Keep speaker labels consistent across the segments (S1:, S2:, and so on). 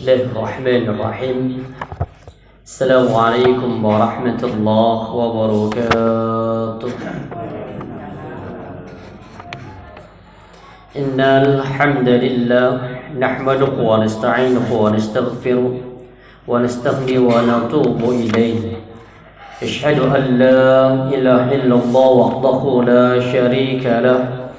S1: Bismillahirrahmanirrahim. Assalamualaikum warahmatullahi wabarakatuh. Innal hamdalillah nahmaduhu wa nasta'inuhu wa nastaghfiruh wa nastahdihi wa natubu ilayhi. Asyhadu an la ilaha illallah wahdahu la syarika lah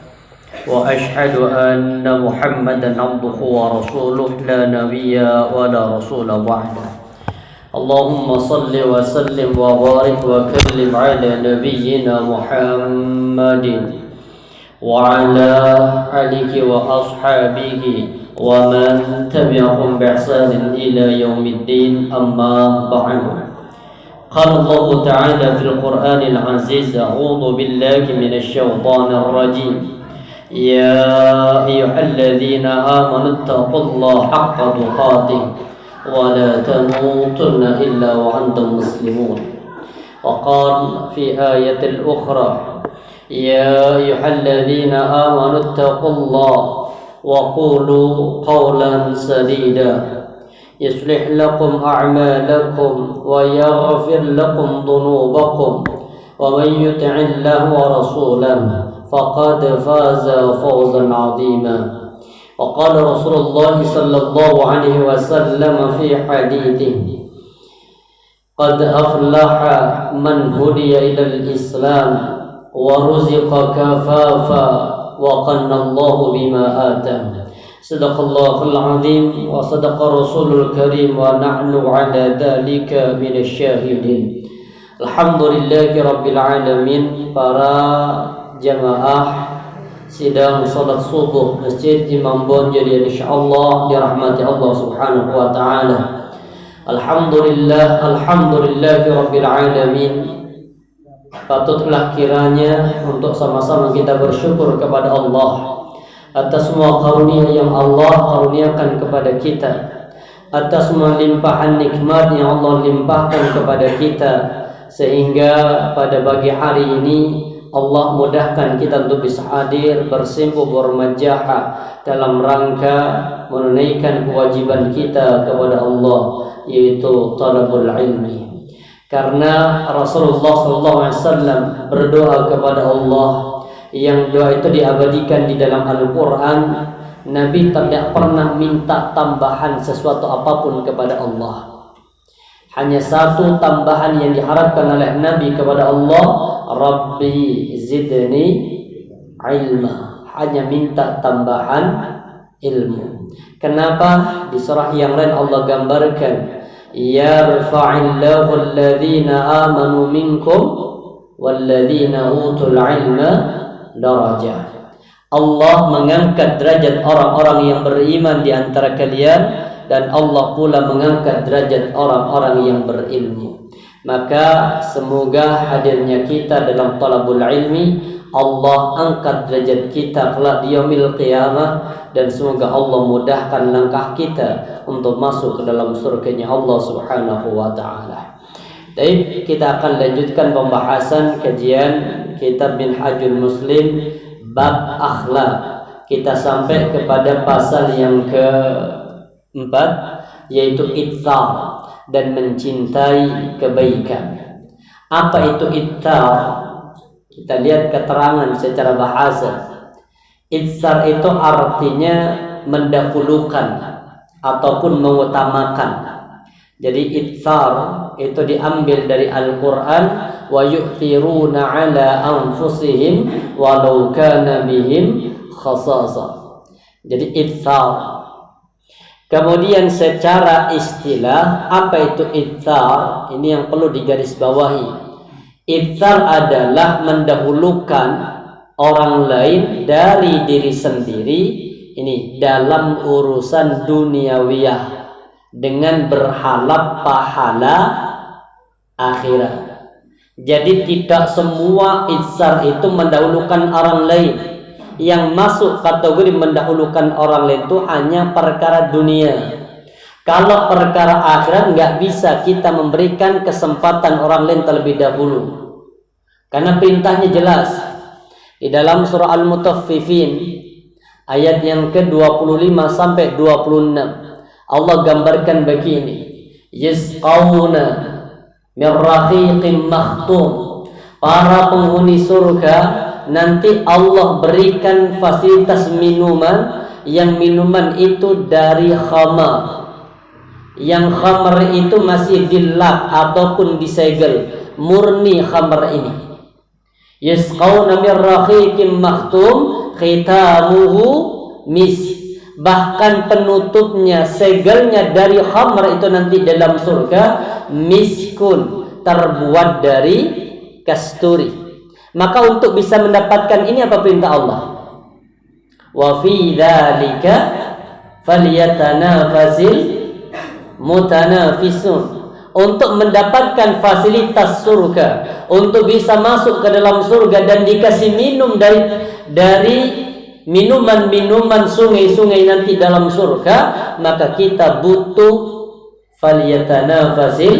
S1: wa asyhadu anna Muhammadan abduhu wa rasuluh la nabiyya wa la rasula ba'da. Allahumma salli wa sallim wa barik wa kallim ala nabiyyina Muhammadin wa ala alihi wa ashabihi wa man tabi'ahum bi ihsanin ila yaumiddin, amma ba'du. Qala Allah Ta'ala fil Qur'anil Aziz, a'udzu billahi minasy syaithanir rajim. Ya ayyuhalladzina amanu taqullaha haqqa tuqatih wa la tamutunna illa wa antum muslimun. Wa qala fi ayatil ukhra, ya ayyuhalladzina amanu taqullaha wa qulu qawlan sadida yuslih lakum a'malakum wa yaghfir lakum dhunubakum wa man yuti'illaha wa rasulahu faqad faza fawzan 'azima. Wa qala Rasulullah sallallahu alaihi wasallam fi hadithihi, qad aflaha man hudiya ila al-islam wa ruziqa kafafa wa qanna Allahu bima atah. Sadaqallahul azim wa sadaqa rasulul karim wa nahnu ala dhalika minasy syahidin. Alhamdulillahi rabbil alamin. Para jamaah sidang salat subuh Masjid Imam Bonjol, insyaallah dirahmati Allah Subhanahu wa taala. Alhamdulillahi rabbil alamin. Patutlah kiranya untuk sama-sama kita bersyukur kepada Allah atas semua karunia yang Allah karuniakan kepada kita, atas semua limpahan nikmat yang Allah limpahkan kepada kita, sehingga pada pagi hari ini Allah mudahkan kita untuk bisa hadir bersimpuh bermajaha dalam rangka menunaikan kewajiban kita kepada Allah, yaitu talabul ilmi. Karena Rasulullah SAW berdoa kepada Allah, yang doa itu diabadikan di dalam Al-Quran. Nabi tidak pernah minta tambahan sesuatu apapun kepada Allah. Hanya satu tambahan yang diharapkan oleh Nabi kepada Allah, Rabbi zidni ilma. Hanya minta tambahan ilmu. Kenapa? Di surah yang lain Allah gambarkan, yarfa'illahu alladhina amanu minkum walladhina utul ilma darajah. Allah mengangkat derajat orang-orang yang beriman di antara kalian, dan Allah pula mengangkat derajat orang-orang yang berilmu. Maka semoga hadirnya kita dalam talabul ilmi, Allah angkat derajat kita kelak di yaumil qiyamah, dan semoga Allah mudahkan langkah kita untuk masuk ke dalam surganya Allah Subhanahu wa taala. Baik, kita akan lanjutkan pembahasan kajian kitab Minhajul Muslim bab akhlak. Kita sampai kepada pasal yang keempat, yaitu itsar dan mencintai kebaikan. Apa itu itsar? Kita lihat keterangan secara bahasa. Itsar itu artinya mendahulukan ataupun mengutamakan. Jadi itsar itu diambil dari Al-Quran, wa yu'thiruna ala anfusihim walau kana bihim khasasa. Jadi itsar. Kemudian secara istilah, apa itu itsar? Ini yang perlu digarisbawahi. Itsar adalah mendahulukan orang lain dari diri sendiri, ini dalam urusan duniawiyah, dengan berharap pahala akhirat. Jadi tidak semua itsar itu mendahulukan orang lain. Yang masuk kategori mendahulukan orang lain itu hanya perkara dunia. Kalau perkara akhirat nggak bisa kita memberikan kesempatan orang lain terlebih dahulu. Karena perintahnya jelas. Di dalam surah Al-Mutaffifin ayat yang ke-25 sampai 26. Allah gambarkan begini, yasqawna min rahiqin makhtum. Para penghuni surga nanti Allah berikan fasilitas minuman, yang minuman itu dari khamar. Yang khamar itu masih dilap ataupun disegel, murni khamar ini. Yasqawna min rahiqin makhtum khitamuhu mis. Bahkan penutupnya, segelnya dari khamar itu nanti dalam surga miskun, terbuat dari kasturi. Maka untuk bisa mendapatkan ini apa perintah Allah? Wa fi dzalika falyatanafasil mutanafisun. Untuk mendapatkan fasilitas surga, untuk bisa masuk ke dalam surga dan dikasih minum dari minuman-minuman sungai-sungai nanti dalam surga, maka kita butuh falyatanafasil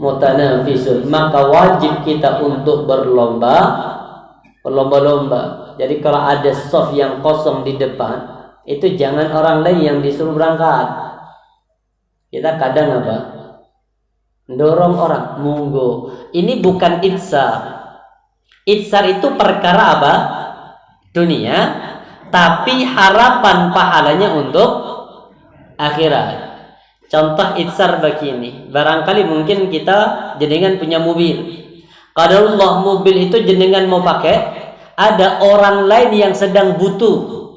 S1: mutanafisun. Maka wajib kita untuk berlomba-lomba. Jadi kalau ada soft yang kosong di depan, itu jangan orang lain yang disuruh berangkat. Kita kadang apa? Dorong orang, monggo. Ini bukan itsar. Itsar itu perkara apa? Dunia, tapi harapan pahalanya untuk akhirat. Contoh itsar begini. Barangkali mungkin kita jenengan punya mobil. Qadarullah mobil itu jenengan mau pakai, ada orang lain yang sedang butuh.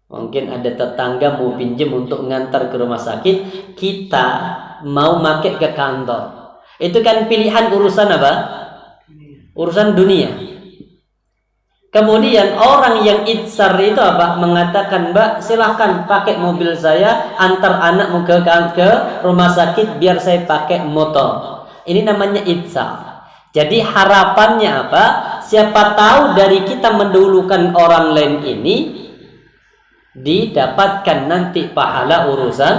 S1: Mungkin ada tetangga mau pinjam untuk ngantar ke rumah sakit, kita mau pakai ke kantor. Itu kan pilihan urusan apa? Urusan dunia. Kemudian orang yang itsar itu apa? Mengatakan, Mbak, silahkan pakai mobil saya, antar anakmu ke rumah sakit biar saya pakai motor. Ini namanya itsar. Jadi harapannya apa? Siapa tahu dari kita mendahulukan orang lain ini, didapatkan nanti pahala urusan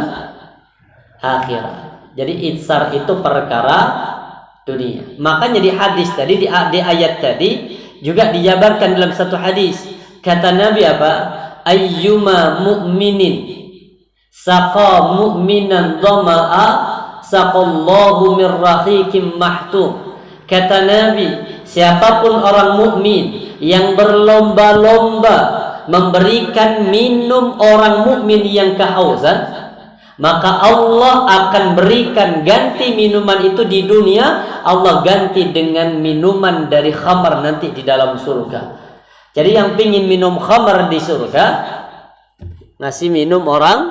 S1: akhirat. Jadi itsar itu perkara dunia. Makanya di hadis tadi, di ayat tadi juga dijabarkan dalam satu hadis. Kata Nabi apa? Ayyuma mu'minin saqa mu'minan dhama'a saqallahu min rahiqim mahtum. Kata Nabi, siapapun orang mukmin yang berlomba-lomba memberikan minum orang mukmin yang kehausan, maka Allah akan berikan ganti minuman itu di dunia, Allah ganti dengan minuman dari khamar nanti di dalam surga. Jadi yang pingin minum khamar di surga, ngasih minum orang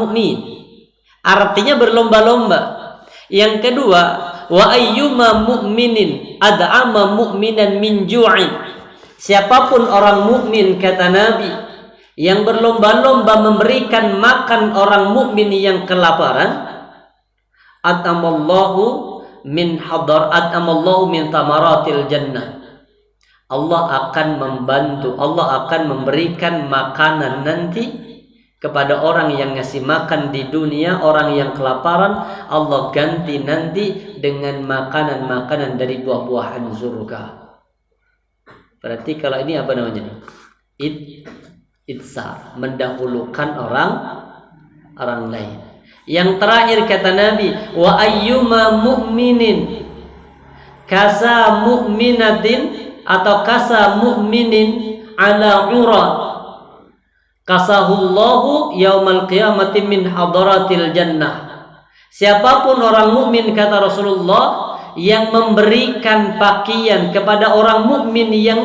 S1: mukmin. Artinya berlomba-lomba. Yang kedua, wa ayyuma mu'minin ad'ama mu'minan min ju'in. Siapapun orang mukmin, kata Nabi, yang berlomba-lomba memberikan makan orang mukmin yang kelaparan, atamallahu min tamaratil jannah. Allah akan membantu, Allah akan memberikan makanan nanti kepada orang yang ngasih makan di dunia, orang yang kelaparan, Allah ganti nanti dengan makanan-makanan dari buah-buahan surga. Berarti kalau ini apa namanya? Itsar, mendahulukan orang lain. Yang terakhir kata Nabi, wa ayyuma mu'minin kasa mu'minatin atau kasa mu'minin ala urat kasahullahu yaumal qiyamati min hadaratil jannah. Siapapun orang mukmin, kata Rasulullah, yang memberikan pakaian kepada orang mukmin yang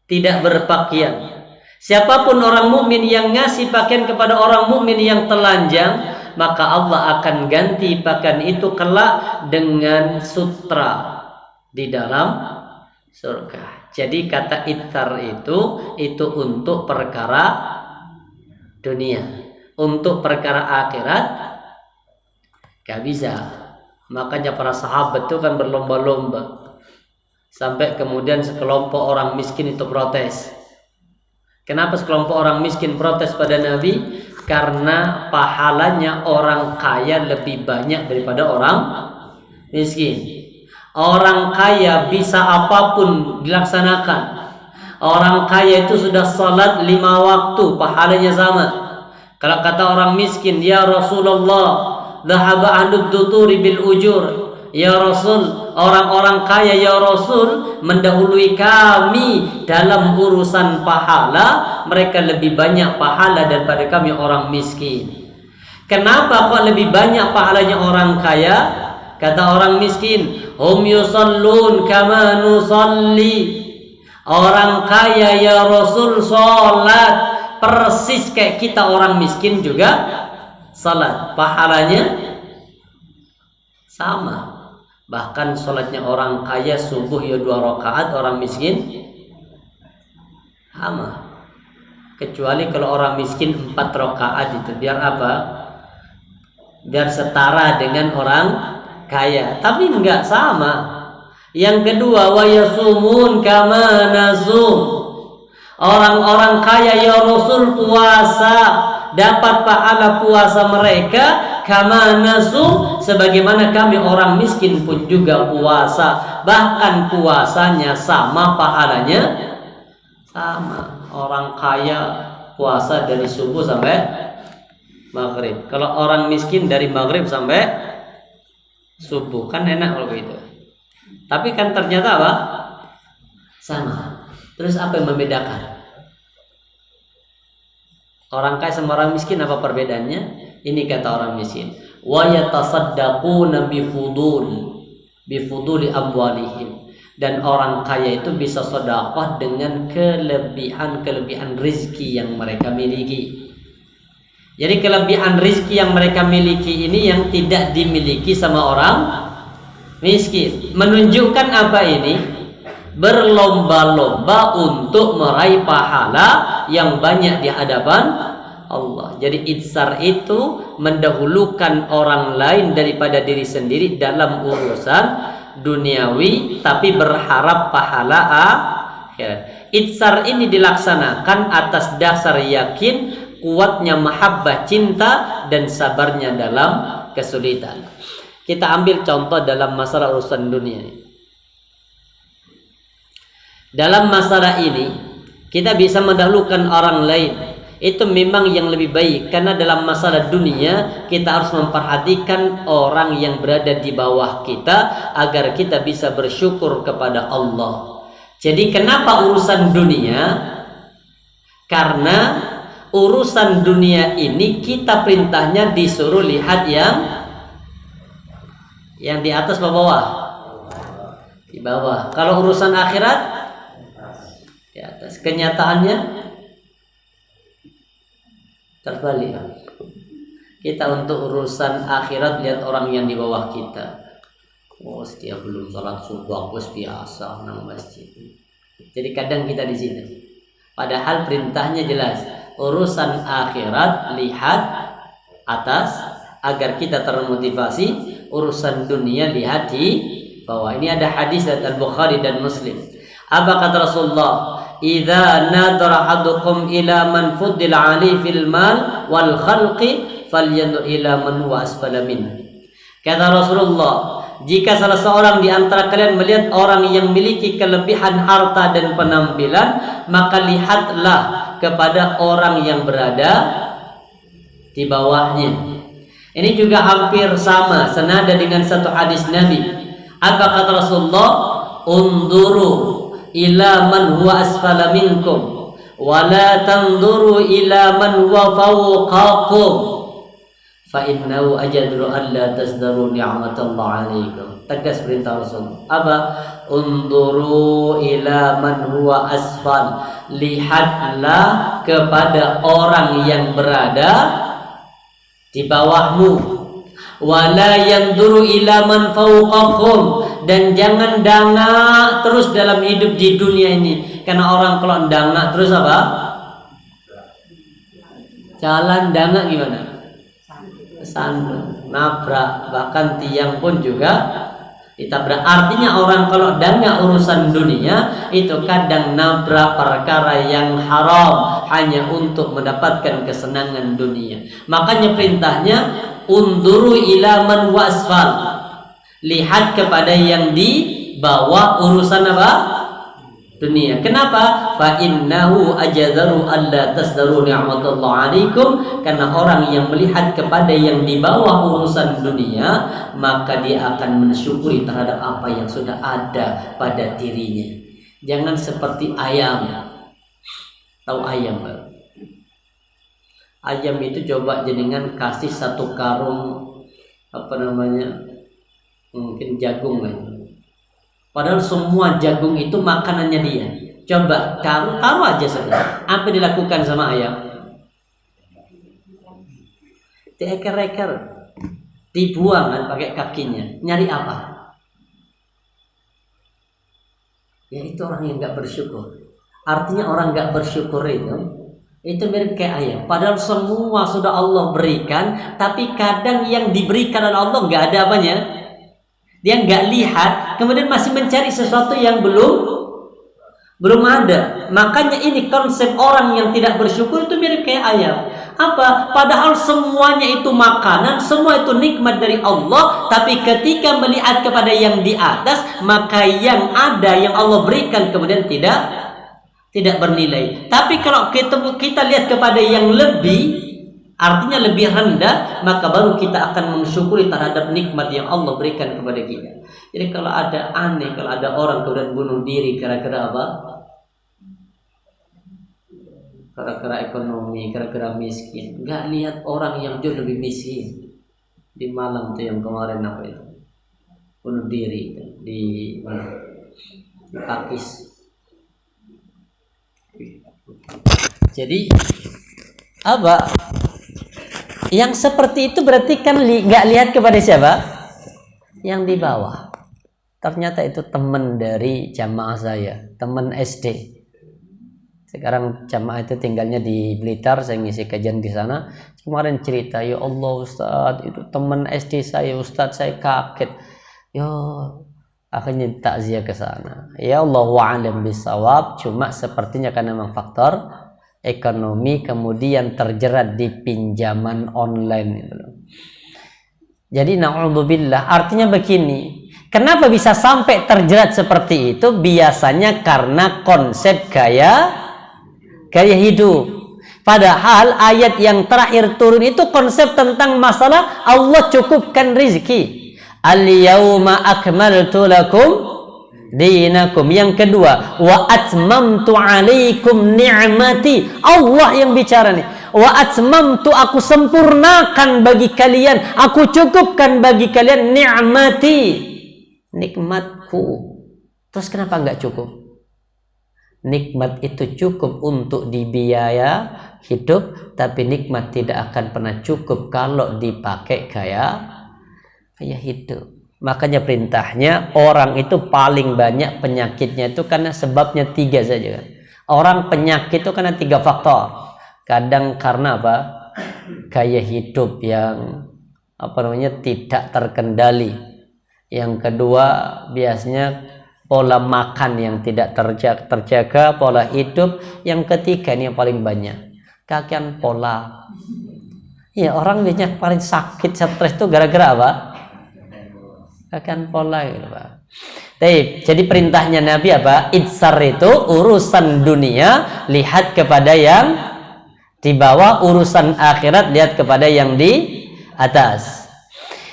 S1: tidak berpakaian, siapapun orang mukmin yang ngasih pakaian kepada orang mukmin yang telanjang, maka Allah akan ganti pakaian itu kelak dengan sutra di dalam surga. Jadi kata itsar itu untuk perkara dunia. Untuk perkara akhirat gak bisa. Makanya para sahabat itu kan berlomba-lomba, sampai kemudian sekelompok orang miskin itu protes. Kenapa sekelompok orang miskin protes pada Nabi? Karena pahalanya orang kaya lebih banyak daripada orang miskin. Orang kaya bisa apapun dilaksanakan. Orang kaya itu sudah salat 5 waktu, pahalanya sama. Kalau kata orang miskin, ya Rasulullah, dhahaba ahlud duturi bil ujur. Ya Rasul, orang-orang kaya ya Rasul mendahului kami dalam urusan pahala. Mereka lebih banyak pahala daripada kami orang miskin. Kenapa kok lebih banyak pahalanya orang kaya? Kata orang miskin, hum yusallun kama nusalli. Orang kaya ya Rasul salat persis kayak kita orang miskin juga salat. Pahalanya sama. Bahkan salatnya orang kaya subuh ya 2 rakaat, orang miskin sama. Kecuali kalau orang miskin 4 rakaat itu biar apa? Biar setara dengan orang kaya. Tapi enggak sama. Yang kedua, wa yasumun kama nasum. Orang-orang kaya ya Rasul puasa, dapat pahala puasa mereka kama nasum, sebagaimana kami orang miskin pun juga puasa. Bahkan puasanya sama, pahalanya sama. Orang kaya puasa dari subuh sampai maghrib. Kalau orang miskin dari maghrib sampai subuh. Kan enak kalau begitu. Tapi kan ternyata apa? Sama. Terus apa yang membedakan? Orang kaya sama orang miskin apa perbedaannya? Ini kata orang miskin, wa yatasaddaquna bifuduli amwalihim. Dan orang kaya itu bisa sedekah dengan kelebihan rizki yang mereka miliki. Jadi kelebihan rizki yang mereka miliki ini yang tidak dimiliki sama orang miskin. Menunjukkan apa ini? Berlomba-lomba untuk meraih pahala yang banyak di hadapan Allah. Jadi itsar itu mendahulukan orang lain daripada diri sendiri dalam urusan duniawi, tapi berharap pahala akhirat. Itsar ini dilaksanakan atas dasar yakin, kuatnya mahabbah cinta, dan sabarnya dalam kesulitan. Kita ambil contoh dalam masalah urusan dunia. Dalam masalah ini kita bisa mendahulukan orang lain. Itu memang yang lebih baik, karena dalam masalah dunia kita harus memperhatikan orang yang berada di bawah kita agar kita bisa bersyukur kepada Allah. Jadi kenapa urusan dunia? Karena urusan dunia ini kita perintahnya disuruh lihat yang di atas atau bawah? Di bawah. Kalau urusan akhirat di atas. Kenyataannya terbalik. Kita untuk urusan akhirat lihat orang yang di bawah kita. Oh, dia belum salat subuh, bos biasa nang masjid. Jadi kadang kita di sini. Padahal perintahnya jelas. Urusan akhirat lihat atas agar kita termotivasi. Urusan dunia lihat di bawah. Ini ada hadis dari Al-Bukhari dan Muslim. Apa kata Rasulullah? Idza nadara ahadukum ila man fuddila ali fil mal wal khalqi falyanzur ila man huwa asfala min. Kata Rasulullah, jika salah seorang di antara kalian melihat orang yang memiliki kelebihan harta dan penampilan, maka lihatlah kepada orang yang berada di bawahnya. Ini juga hampir sama senada dengan satu hadis Nabi. Apa kata Rasulullah? Unduru ila man huwa asfala minkum wa la tanzuru ila man huwa fawqakum fa innahu ajadru an la tasdaru ni'matallahi alaikum. Tegas perintah Rasul. Apa? Unduru ila man huwa asfal. Lihatlah kepada orang yang berada di bawahmu. Wala yanzuru ila man fawqakum, dan jangan dangak terus dalam hidup di dunia ini. Karena orang kalau dangak terus apa? Jalan dangak gimana? Sandung, nabrak, bahkan tiang pun juga ditabrak. Artinya orang kalau dangak urusan dunia itu kadang nabrak perkara yang haram hanya untuk mendapatkan kesenangan dunia. Makanya perintahnya unduru ila man wasfal. Lihat kepada yang di bawah urusan apa? dunia. Kenapa? Fa innahu ajadaru alla tasdaru ni'matallah alaikum, karena orang yang melihat kepada yang di bawah urusan dunia, maka dia akan mensyukuri terhadap apa yang sudah ada pada dirinya. Jangan seperti ayam. Tahu ayam, Pak? Ayam itu coba jenengan kasih satu karung mungkin jagung lah. Padahal semua jagung itu makanannya dia. Coba taruh aja saja. Apa dilakukan sama ayam? Dieker-eker, dibuang kan pakai kakinya. Nyari apa? Ya itu orang yang nggak bersyukur. Artinya orang nggak bersyukur itu mirip kayak ayam. Padahal semua sudah Allah berikan, tapi kadang yang diberikan oleh Allah nggak ada apanya. Dia nggak lihat, kemudian masih mencari sesuatu yang belum ada. Makanya ini konsep orang yang tidak bersyukur itu mirip kayak ayam. Apa? Padahal semuanya itu makanan, semua itu nikmat dari Allah, tapi ketika melihat kepada yang di atas, maka yang ada yang Allah berikan kemudian tidak bernilai. Tapi kalau kita lihat kepada yang lebih, artinya lebih rendah, maka baru kita akan mensyukuri terhadap nikmat yang Allah berikan kepada kita. Jadi kalau ada orang kemudian bunuh diri gara-gara apa? Gara-gara ekonomi, gara-gara miskin. Nggak lihat orang yang jauh lebih miskin. Di Malang tuh yang kemarin apa itu? Bunuh diri di Pakis. Jadi apa? Yang seperti itu berarti kan nggak lihat kepada siapa? Yang di bawah. Ternyata itu teman dari jamaah saya, teman SD. Sekarang jamaah itu tinggalnya di Blitar, saya ngisi kajian di sana. Kemarin cerita, ya Allah Ustadz, itu teman SD saya, Ustadz saya kaget. Ya, akhirnya takziah ke sana. Ya Allah wa'alam bisawab, cuma sepertinya karena memang faktor ekonomi kemudian terjerat di pinjaman online itu. Jadi na'udzubillah, artinya begini, kenapa bisa sampai terjerat seperti itu? Biasanya karena konsep gaya hidup. Padahal ayat yang terakhir turun itu konsep tentang masalah Allah cukupkan rizki. Al-yawma akmaltu lakum dinakum. Yang kedua, wa atmamtu alaikum ni'mati. Allah yang bicara nih. Wa atmamtu, aku sempurnakan bagi kalian, aku cukupkan bagi kalian ni'mati, nikmatku. Terus kenapa enggak cukup? Nikmat itu cukup untuk dibiaya hidup, tapi nikmat tidak akan pernah cukup kalau dipakai gaya hidup. Makanya perintahnya orang itu paling banyak penyakitnya itu karena sebabnya 3 saja kan. Orang penyakit itu karena 3 faktor. Kadang karena apa? Gaya hidup yang tidak terkendali. Yang kedua biasanya pola makan yang tidak terjaga, pola hidup. Yang ketiga ini yang paling banyak, kakian pola. Ya, orang banyak paling sakit stres itu gara-gara apa? Kakian pola gitu, Pak. Jadi perintahnya Nabi apa? Itsar itu urusan dunia, lihat kepada yang di bawah, urusan akhirat lihat kepada yang di atas.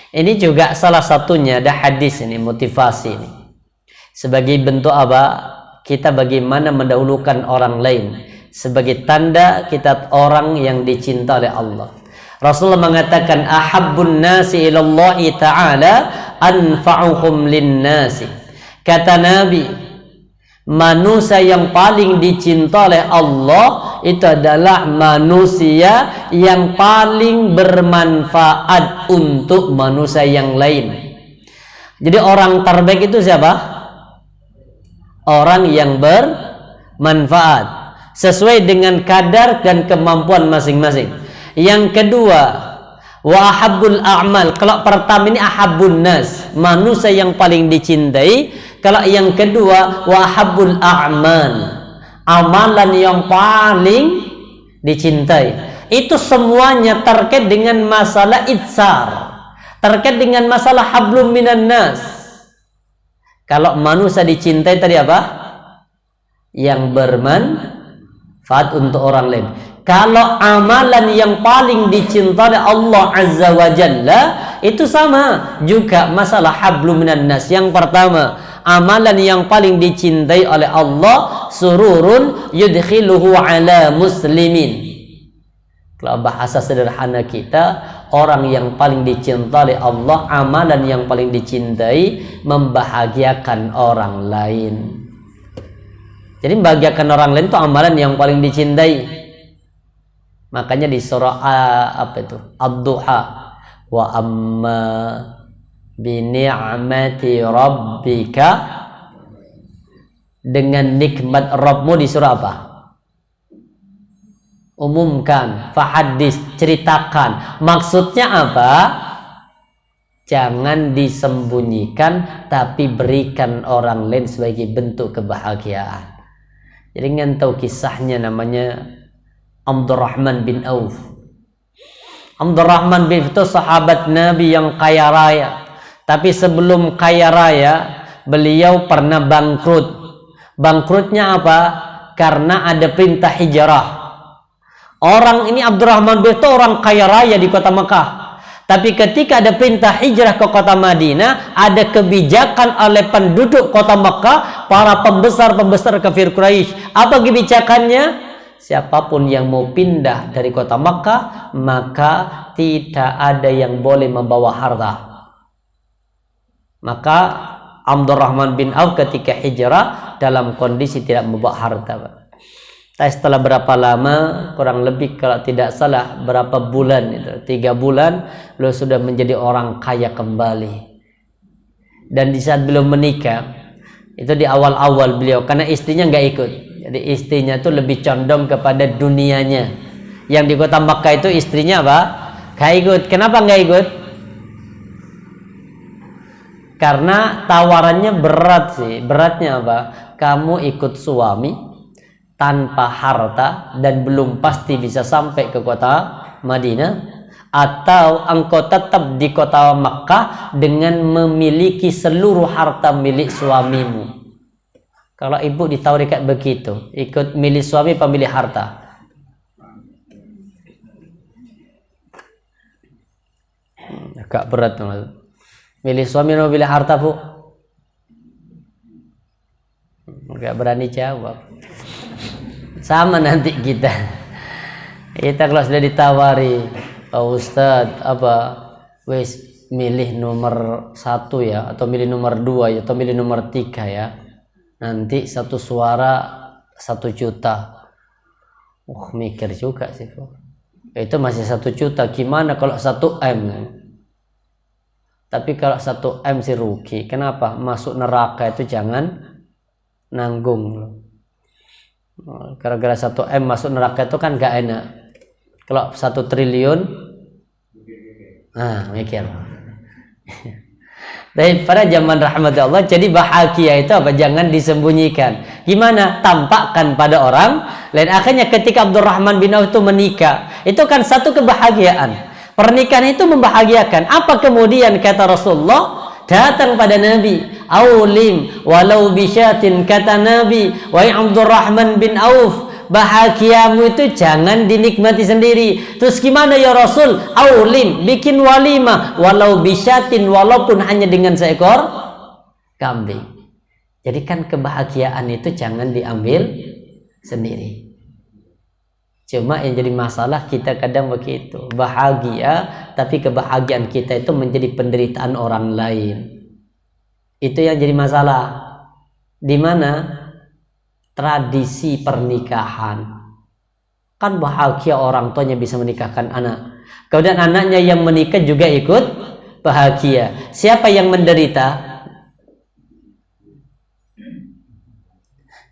S1: Ini juga salah satunya ada hadis ini, motivasi ini. Sebagai bentuk apa? Kita bagaimana mendahulukan orang lain. Sebagai tanda kita orang yang dicinta oleh Allah. Rasulullah mengatakan, ahabbun nasi ilallahi ta'ala anfa'uhum linnasi. Kata Nabi, manusia yang paling dicinta oleh Allah itu adalah manusia yang paling bermanfaat untuk manusia yang lain. Jadi orang terbaik itu siapa? Orang yang bermanfaat sesuai dengan kadar dan kemampuan masing-masing. Yang kedua, wa ahabbul a'mal. Kalau pertama ini ahabbun nas, manusia yang paling dicintai. Kalau yang kedua, wa ahabbul a'mal, amalan yang paling dicintai. Itu semuanya terkait dengan masalah itsar, terkait dengan masalah hablum minan nas. Kalau manusia dicintai tadi apa? yang bermanfaat untuk orang lain. Kalau amalan yang paling dicintai Allah Azza wa Jalla, itu sama juga masalah hablum minan nas. Yang pertama, amalan yang paling dicintai oleh Allah, sururun yudkhiluhu ala muslimin. Kalau bahasa sederhana kita, orang yang paling dicintai oleh Allah, amalan yang paling dicintai, membahagiakan orang lain. Jadi membahagiakan orang lain itu amalan yang paling dicintai. Makanya di surah Ad-Duha, wa amma bi ni'mati rabbika, dengan nikmat Rabbmu di surah apa? Umumkan, fahadis, ceritakan. Maksudnya apa? Jangan disembunyikan, tapi berikan orang lain sebagai bentuk kebahagiaan. Jadi nggak tahu kisahnya, namanya Abdurrahman bin Auf. Abdurrahman bin Auf itu sahabat Nabi yang kaya raya. Tapi sebelum kaya raya, beliau pernah bangkrut. Bangkrutnya apa? Karena ada perintah hijrah. Orang ini Abdurrahman bin Auf itu orang kaya raya di kota Mekah. Tapi ketika ada perintah hijrah ke kota Madinah, ada kebijakan oleh penduduk kota Mekah, para pembesar-pembesar kafir Quraisy. Apa kebijakannya? Siapapun yang mau pindah dari kota Makkah, maka tidak ada yang boleh membawa harta. Maka Abdurrahman bin Auf ketika hijrah dalam kondisi tidak membawa harta. Tapi setelah berapa lama, kurang lebih kalau tidak salah berapa bulan itu, 3 bulan, beliau sudah menjadi orang kaya kembali. Dan di saat beliau menikah, itu di awal-awal beliau, karena istrinya nggak ikut. Jadi istrinya itu lebih condong kepada dunianya. Yang di kota Makkah itu istrinya apa? Gak ikut. Kenapa gak ikut? Karena tawarannya berat sih. Beratnya apa? Kamu ikut suami tanpa harta dan belum pasti bisa sampai ke kota Madinah, atau engkau tetap di kota Makkah dengan memiliki seluruh harta milik suamimu. Kalau ibu ditawari kayak begitu, ikut milih suami apa milih harta? Agak berat. Milih suami atau milih harta, Bu? Enggak berani jawab. Sama nanti kita. Kita kalau sudah ditawari, Pak Ustadz, wes milih nomor 1 ya, atau milih nomor 2 ya, atau milih nomor 3 ya. Nanti 1 suara 1 juta. Mikir juga sih, Pak. Itu masih 1 juta. Gimana kalau 1 M? Tapi kalau 1 M sih rugi. Kenapa? Masuk neraka itu jangan nanggung. Gara-gara 1 M masuk neraka itu kan gak enak. Kalau 1 triliun, mikir. Tapi pada zaman rahmat Allah, jadi bahagia itu apa? Jangan disembunyikan. Gimana? Tampakkan pada orang lain. Akhirnya ketika Abdurrahman bin Auf itu menikah, itu kan satu kebahagiaan. Pernikahan itu membahagiakan. Apa kemudian kata Rasulullah? Datang pada Nabi, aulim walau bisyatin, kata Nabi, wahai Abdurrahman bin Auf, bahagiamu itu jangan dinikmati sendiri. Terus gimana ya Rasul? Aulim, bikin walimah walau bisyatin, walaupun hanya dengan seekor kambing. Jadi kan kebahagiaan itu jangan diambil sendiri. Cuma yang jadi masalah kita kadang begitu, bahagia tapi kebahagiaan kita itu menjadi penderitaan orang lain. Itu yang jadi masalah. Di mana tradisi pernikahan, kan bahagia orang tuanya bisa menikahkan anak, kemudian anaknya yang menikah juga ikut bahagia. Siapa yang menderita?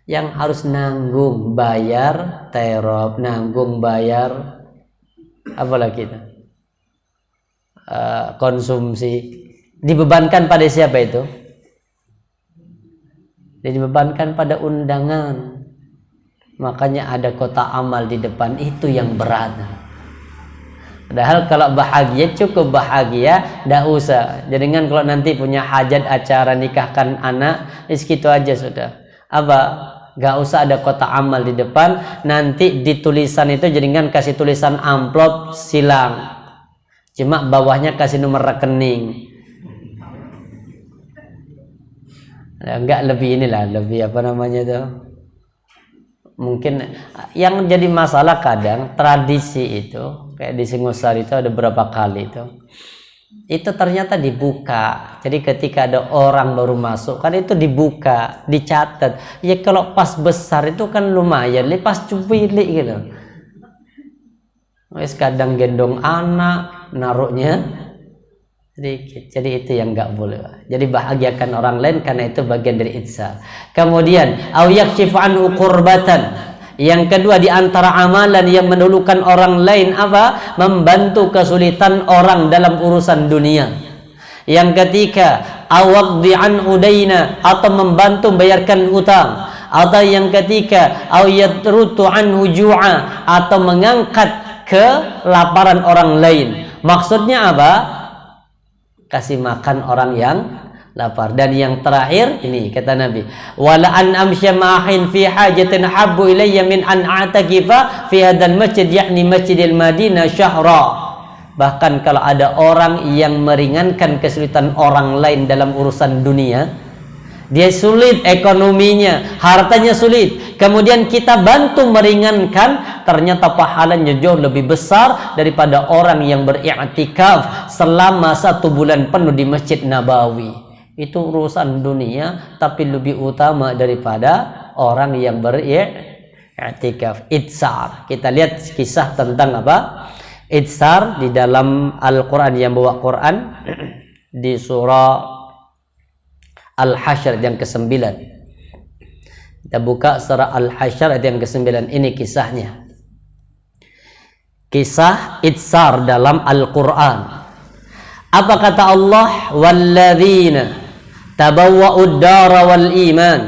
S1: Yang harus nanggung bayar terop, nanggung bayar apalagi itu, konsumsi, dibebankan pada siapa itu? Dibebankan pada undangan. Makanya ada kota amal di depan, itu yang berat. Padahal kalau bahagia cukup bahagia, tidak usah. Jangan kalau nanti punya hajat acara nikahkan anak, segitu aja sudah. Apa?
S2: Gak usah ada kotak amal di depan. Nanti di tulisan itu jadikan kasih tulisan amplop silang. Cuma bawahnya kasih nomor rekening. Enggak lebih inilah, lebih apa namanya tuh? Mungkin yang jadi masalah kadang tradisi itu kayak di Singosari itu ada berapa kali itu ternyata dibuka. Jadi ketika ada orang baru masuk kan itu dibuka, dicatat. Ya kalau pas besar itu kan lumayan, pas cubilik gitu. Wes kadang gendong anak naruhnya sedikit. Jadi itu yang nggak boleh. Jadi bahagiakan orang lain karena itu bagian dari ihsan. Kemudian au yakshifu anhu qurbatan. Yang kedua di antara amalan yang mendahulukan orang lain apa? Membantu kesulitan orang dalam urusan dunia. Yang ketiga, awaqdi anhu daina, atau membantu membayarkan hutang. Atau yang ketiga, au yatrutu anhu ju'a, atau mengangkat kelaparan orang lain. Maksudnya apa? Kasih makan orang yang lapar. Dan yang terakhir ini kata Nabi, wala an amsya ma'ahin fi hajatin habbu ilayya min an a'takifa fi hadzal masjid, yakni Masjidil Madinah syahra. Bahkan kalau ada orang yang meringankan kesulitan orang lain dalam urusan dunia, dia sulit ekonominya, hartanya sulit, kemudian kita bantu meringankan, ternyata pahalanya jauh lebih besar daripada orang yang beriktikaf selama 1 bulan penuh di Masjid Nabawi. Itu urusan dunia, tapi lebih utama daripada orang yang beriktikaf. Itsar. Kita lihat kisah tentang apa? Itsar di dalam Al-Quran, yang bawa Quran di surah Al-Hasyr yang ke-9. Kita buka surah Al-Hasyr ayat yang ke-9. Ini kisahnya. Kisah itsar dalam Al-Quran. Apa kata Allah? Walladzina tabawwa'ud dara wal iman.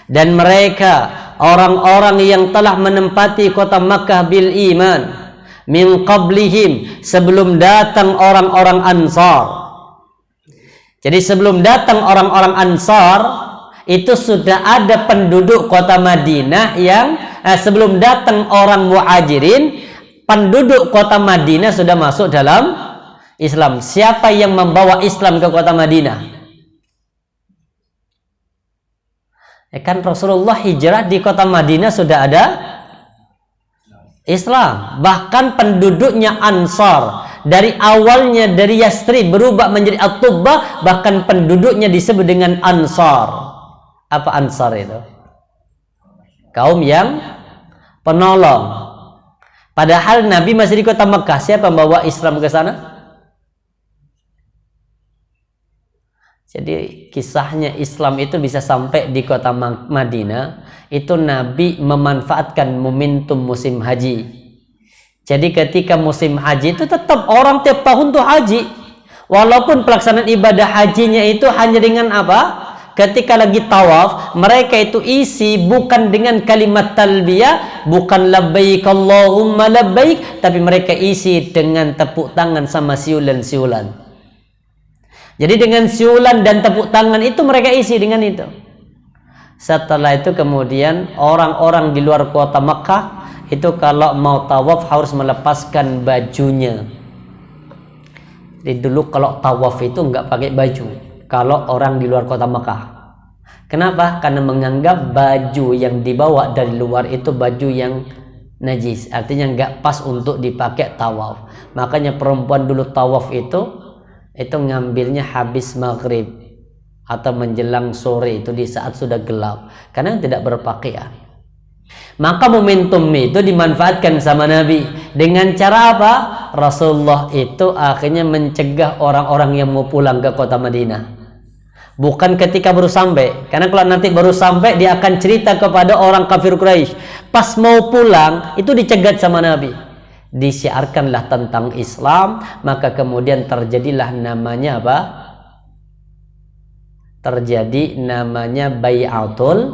S2: Dan mereka orang-orang yang telah menempati kota Makkah bil iman, min qablihim, sebelum datang orang-orang Ansar. Jadi sebelum datang orang-orang Ansar itu sudah ada penduduk kota Madinah yang sebelum datang orang Muhajirin, penduduk kota Madinah sudah masuk dalam Islam. Siapa yang membawa Islam ke kota Madinah? Kan Rasulullah hijrah di kota Madinah sudah ada Islam. Bahkan penduduknya Ansar, dari awalnya dari Yasrib berubah menjadi At-Tubbah, bahkan penduduknya disebut dengan Ansar. Apa Ansar itu? Kaum yang penolong. Padahal Nabi masih di kota Mekah. Siapa yang bawa Islam ke sana? Jadi kisahnya Islam itu bisa sampai di kota Madinah, itu Nabi memanfaatkan momentum musim haji. Jadi ketika musim haji itu tetap orang tiap tahun tuh haji. Walaupun pelaksanaan ibadah hajinya itu hanya dengan apa? Ketika lagi tawaf, mereka itu isi bukan dengan kalimat talbiyah, bukan labbaik Allahumma labbaik, tapi mereka isi dengan tepuk tangan sama siulan-siulan. Jadi dengan siulan dan tepuk tangan itu mereka isi dengan itu. Setelah itu kemudian orang-orang di luar kota Makkah itu kalau mau tawaf harus melepaskan bajunya. Jadi dulu kalau tawaf itu nggak pakai baju kalau orang di luar kota Makkah. Kenapa? Karena menganggap baju yang dibawa dari luar itu baju yang najis, artinya nggak pas untuk dipakai tawaf. Makanya perempuan dulu tawaf itu ngambilnya habis maghrib atau menjelang sore, itu di saat sudah gelap, karena tidak berpakaian. Maka momentum itu dimanfaatkan sama Nabi dengan cara apa? Rasulullah itu akhirnya mencegah orang-orang yang mau pulang ke kota Madinah. Bukan ketika baru sampai, karena kalau nanti baru sampai dia akan cerita kepada orang kafir Quraisy. Pas mau pulang itu dicegat sama Nabi. Disiarkanlah tentang Islam, maka kemudian terjadilah namanya apa? Terjadi namanya Bai'atul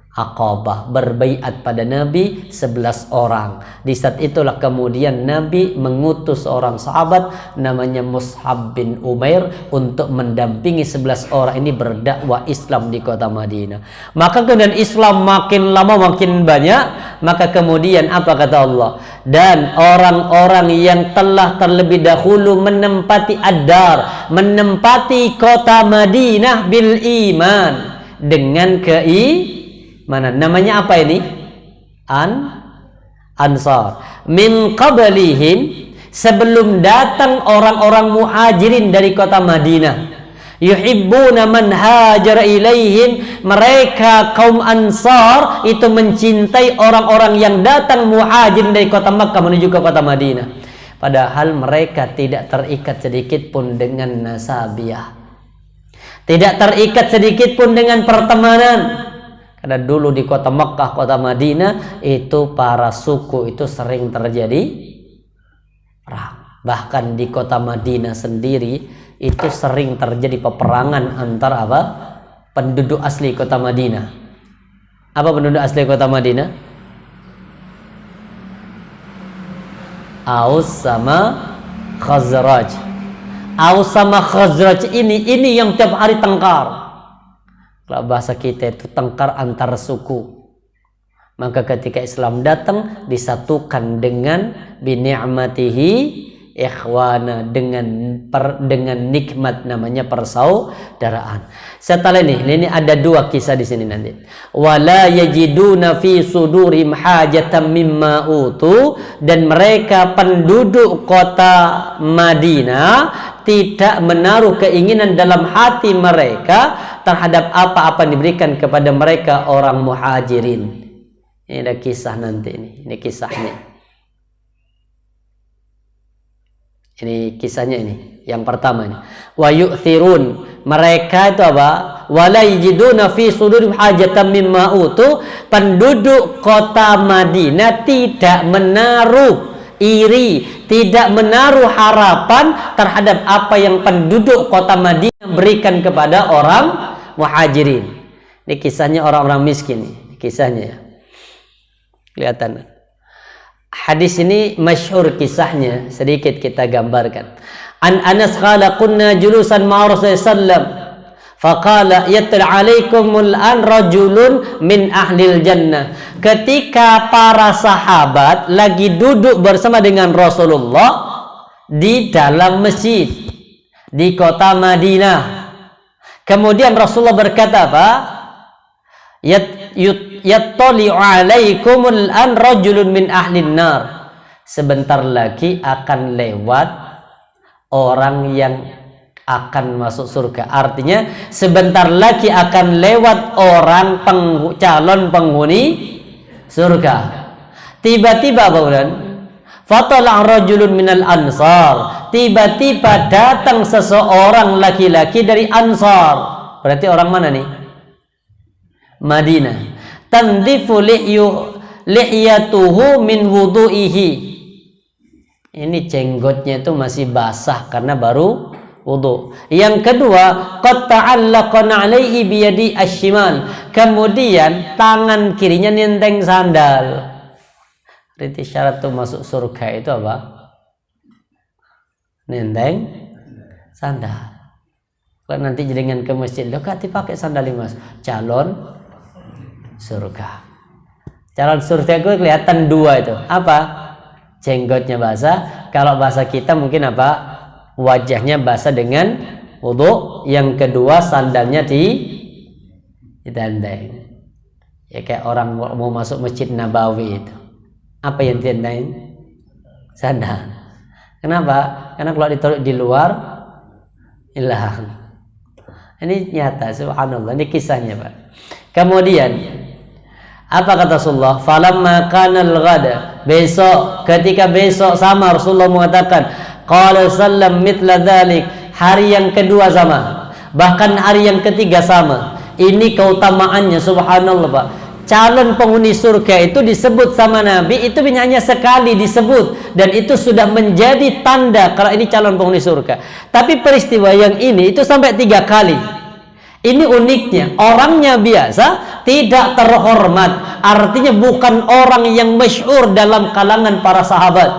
S2: Aqabah, berbaiat pada Nabi 11 orang. Di saat itulah kemudian Nabi mengutus seorang sahabat namanya Mus'ab bin Umair untuk mendampingi 11 orang ini berdakwah Islam di kota Madinah. Maka kemudian Islam makin lama makin banyak, maka kemudian apa kata Allah? Dan orang-orang yang telah terlebih dahulu menempati Ad-Dar, menempati kota Madinah bil iman, dengan mana namanya apa ini? Ansar. Min qablihim, sebelum datang orang-orang muhajirin dari kota Madinah. Yuhibbuna man hajara ilaihim, mereka kaum Ansar itu mencintai orang-orang yang datang muhajirin dari kota Makkah menuju ke kota Madinah. Padahal mereka tidak terikat sedikit pun dengan nasabiyah. Tidak terikat sedikit pun dengan pertemanan. Karena dulu di kota Makkah, kota Madinah itu para suku itu sering terjadi perang. Bahkan di kota Madinah sendiri itu sering terjadi peperangan antara penduduk asli kota Madinah. Apa penduduk asli kota Madinah? Aus sama Khazraj. Aus sama Khazraj ini yang tiap hari tengkar. Kalau bahasa kita itu tengkar antar suku. Maka ketika Islam datang disatukan dengan bini'matihi ikhwana, dengan nikmat namanya persaudaraan. Setelah ini ada dua kisah di sini nanti. Wala yajiduna fi sudurim hajatan mimma utu, dan mereka penduduk kota Madinah tidak menaruh keinginan dalam hati mereka terhadap apa-apa yang diberikan kepada mereka orang muhajirin. Ini ada kisah nanti ini kisahnya. Ini kisahnya ini. Yang pertama ini. Wa yu'thirun, mereka itu apa? Wala yajiduna fi sudurihim hajatan mimma utu, penduduk kota Madinah tidak menaruh iri, tidak menaruh harapan terhadap apa yang penduduk kota Madinah berikan kepada orang muhajirin. Ini kisahnya orang-orang miskin. Kisahnya kelihatan. Hadis ini masyhur kisahnya, sedikit kita gambarkan. An Anas qala kunna julusan ma'a Rasulullah sallam faqala yatul alaikumul an rajulun min ahlil jannah. Ketika para sahabat lagi duduk bersama dengan Rasulullah di dalam masjid di kota Madinah, kemudian Rasulullah berkata apa? Yattali'u alaikumul an rajulun min ahlin nar. Sebentar lagi akan lewat orang yang akan masuk surga. Artinya sebentar lagi akan lewat orang calon penghuni surga. Tiba-tiba bulan fatala rajulun minal ansar, tiba-tiba datang seseorang laki-laki dari Ansar. Berarti orang mana nih? Madinah. Tandifu lihyatuhu min wudu'ihi. Ini jenggotnya itu masih basah karena baru wudu. Yang kedua, qad ta'allaqana 'alaihi bi yadi asy-syimal. Kemudian tangan kirinya nenteng sandal. Berarti syarat tuh masuk surga itu apa? Nenteng sandal. Kalau nanti jenengan ke masjid, lo kati pakai sandal Mas. Calon surga. Calon surga itu kelihatan dua itu. Apa? Jenggotnya basah. Kalau bahasa kita mungkin apa? Wajahnya basah dengan wudu. Yang kedua sandalnya ditenteng. Ya kayak orang mau masuk Masjid Nabawi itu. Apa yang ditenteng? Sandal. Kenapa? Karena kalau ditaruh di luar hilang. Ini nyata, subhanallah. Ini kisahnya, Pak. Kemudian apa kata Rasulullah? Falamma kanal ghada, ketika besok sama Rasulullah mengatakan, qala sallam mitla dzalik, hari yang kedua sama, bahkan hari yang ketiga sama. Ini keutamaannya, subhanallah, Pak. Calon penghuni surga itu disebut sama Nabi itu hanya sekali disebut, dan itu sudah menjadi tanda kalau ini calon penghuni surga. Tapi peristiwa yang ini itu sampai 3 kali. Ini uniknya, orangnya biasa, tidak terhormat. Artinya bukan orang yang masyhur dalam kalangan para sahabat.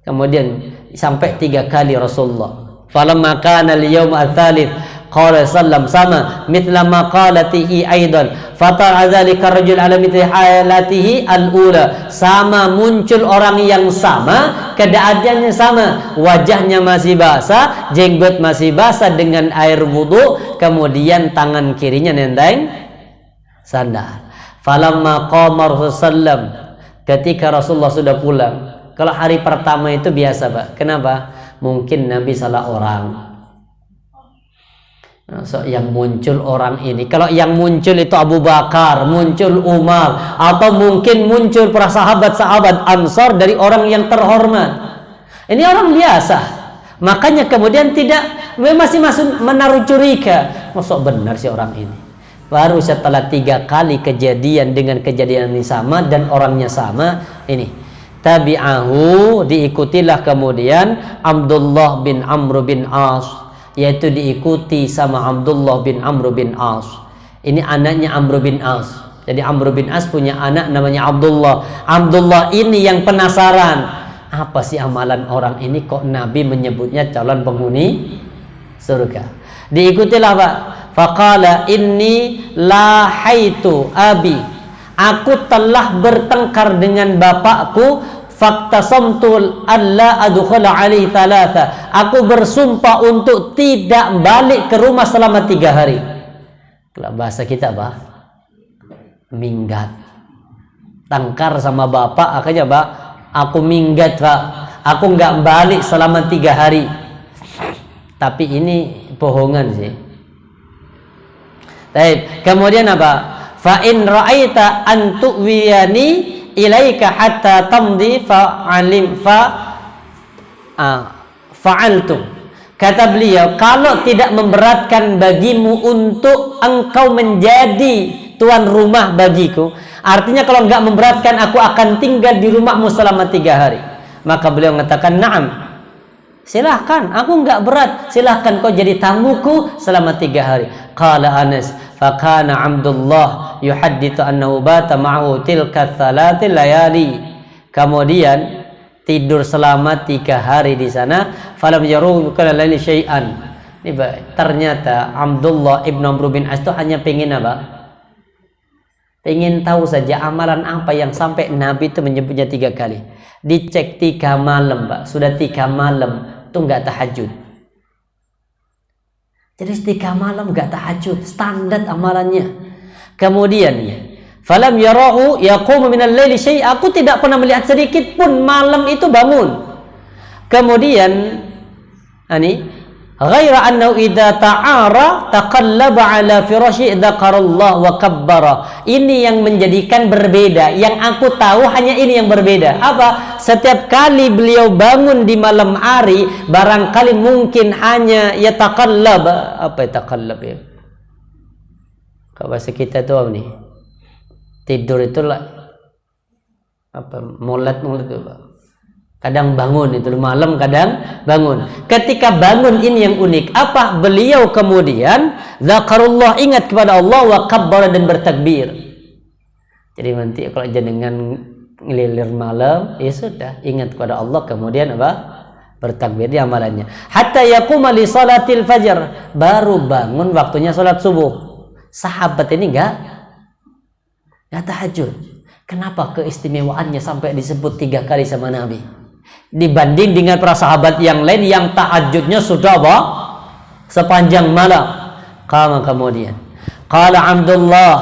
S2: Kemudian sampai 3 kali Rasulullah. Falamma kana al-yawm ats-tsalits qala sallam sama mithla ma qalatihi aidan fatara dzalika rajul ala mithli halatihi al-ula. Sama muncul orang yang sama, keadaannya sama, wajahnya masih basah, jenggot masih basah dengan air wudu, kemudian tangan kirinya nenteng sandal. Falamma qama Rasulullah, ketika Rasulullah sudah pulang. Kalau hari pertama itu biasa, Pak. Kenapa? Mungkin Nabi salah orang. So, yang muncul orang ini, kalau yang muncul itu Abu Bakar, muncul Umar, atau mungkin muncul para sahabat-sahabat Ansar dari orang yang terhormat. Ini orang biasa. Makanya kemudian masih menaruh curiga. Masuk benar sih orang ini. Baru setelah 3 kali kejadian dengan kejadian ini sama dan orangnya sama, ini tabi'ahu, diikutilah kemudian Abdullah bin Amr bin As, yaitu diikuti sama Abdullah bin Amr bin As. Ini anaknya Amr bin As. Jadi Amr bin As punya anak namanya Abdullah. Abdullah ini yang penasaran, apa sih amalan orang ini kok Nabi menyebutnya calon penghuni surga. Diikutilah, Pak. Faqala inni lahaitu abi, aku telah bertengkar dengan bapakku. Faktasamtu alla adkhala alaihi thalatha, aku bersumpah untuk tidak balik ke rumah selama 3 hari. Kalau bahasa kita apa? Minggat. Tangkar sama bapak, akhirnya Pak, aku minggat, Pak. Aku nggak balik selama 3 hari. Tapi ini bohongan sih. Baik, kemudian apa? Fa in ra'aita an tu'wiyani ilaika hatta tamdi fa'altu. Kata beliau, kalau tidak memberatkan bagimu untuk engkau menjadi tuan rumah bagiku, artinya kalau enggak memberatkan, aku akan tinggal di rumahmu selama 3 hari. Maka beliau mengatakan, na'am, silahkan, aku enggak berat, silahkan kau jadi tamuku selama 3 hari. Qala Anas, fakana Abdullah yuhaddithu annahu bata ma'ahu tilka 3 layali. Kemudian tidur selama 3 hari di sana. Falam yaru kana laili syai'an. Ternyata Abdullah ibn Amr bin As itu hanya pengen apa? Pengen tahu saja amalan apa yang sampai Nabi itu menyebutnya 3 kali. Dicek 3 malam, Pak. Sudah 3 malam itu enggak tahajud. Jadi 3 malam enggak tahajud, standar amalannya. Kemudian falam yarahu yaqumu minal laili syai', aku tidak pernah melihat sedikit pun malam itu bangun. Kemudian ghaira annahu idza ta'ara taqallaba ala firasyi dzakarallah wa kabbara. Ini yang menjadikan berbeda. Yang aku tahu hanya ini yang berbeda. Apa? Setiap kali beliau bangun di malam hari, barangkali mungkin hanya yataqallab. Apa yataqallab ya? Kalau bahasa kita itu apa nih? Tidur itulah apa? Mulat itu, Pak. Kadang bangun itu malam, kadang bangun. Ketika bangun ini yang unik. Apa? Beliau kemudian zakarullah, ingat kepada Allah, wa kabbara, dan bertakbir. Jadi nanti kalau jenengan ngelilir malam, ya sudah, ingat kepada Allah, kemudian apa? Bertakbir di amalannya. Hatta yaquma li salatil fajar, baru bangun waktunya salat subuh. Sahabat ini enggak tahajud. Kenapa keistimewaannya sampai disebut 3 kali sama Nabi? Dibanding dengan para sahabat yang lain yang tahajudnya sudah apa? Sepanjang malam. Kemudian qala Abdullah,